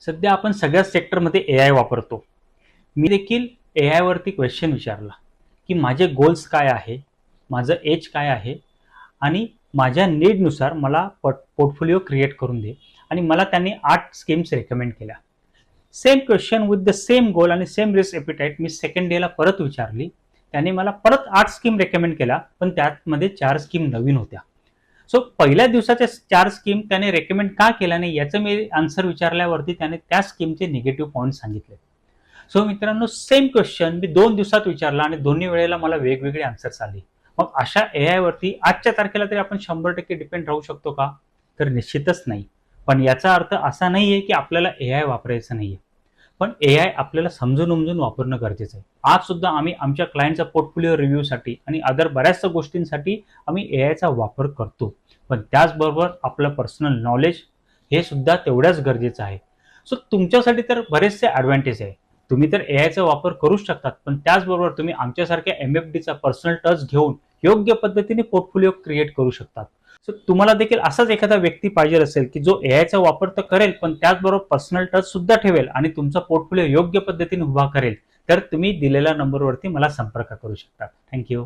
सध्या आपण सगळ्याच सेक्टरमध्ये एआय वापरतो. मी देखील एआय वरती क्वेश्चन विचारला की माझे गोल्स काय आहे, माझं एज काय आहे आणि माझ्या नीडनुसार मला पोर्टफोलिओ क्रिएट करून दे. आणि मला त्यांनी 8 स्कीम्स रेकमेंड केल्या. Same question with the same गोल आणि सेम रिस्क एपिटाईट मी सेकंड डेला परत विचारली. त्यांनी मला परत 8 स्कीम रेकमेंड केल्या, पण त्यामध्ये 4 स्कीम नवीन होत्या. सो पहिल्या दिवसाच्या 4 स्कीम त्याने रेकमेंड का केल्या नाही याचं मी आन्सर विचारल्यावरती त्याने त्या स्कीमचे निगेटिव्ह पॉईंट सांगितले. सो मित्रांनो, सेम क्वेश्चन मी 2 दिवसात विचारला आणि दोन्ही वेळेला मला वेगवेगळे आन्सर्स आले. मग अशा एआय वरती आजच्या तारखेला तरी आपण 100% डिपेंड राहू शकतो का? तर निश्चितच नाही. पण याचा अर्थ असा नाहीये की आपल्याला एआय वापरायचं नाहीये. पण एआय आपल्याला समजून उमजून वापरणं गरजेचं आहे. आज सुद्धा आम्ही आमच्या क्लायंटचा पोर्टफोलिओ रिव्ह्यूसाठी आणि अदर बऱ्याचशा गोष्टींसाठी आम्ही एआयचा वापर करतो. पण त्याचबरोबर आपलं पर्सनल नॉलेज हे सुद्धा तेवढ्याच गरजेचं आहे. सो तुमच्यासाठी तर बरेचसे ॲडव्हान्टेज आहे. तुम्ही तर एआयचा वापर करूच शकतात, पण त्याचबरोबर तुम्ही आमच्यासारख्या MFDचा पर्सनल टच घेऊन योग्य पद्धतीने पोर्टफोलिओ क्रिएट करू शकतात. सो तुम्हाला देखील असाच एखादा व्यक्ती पाहिजे असेल की जो एआयचा वापर तर करेल, पण त्याचबरोबर पर्सनल टच सुद्धा ठेवेल आणि तुमचा पोर्टफोलिओ योग्य पद्धतीने उभा करेल, तर तुम्ही दिलेल्या नंबरवरती मला संपर्क करू शकता. थँक्यू.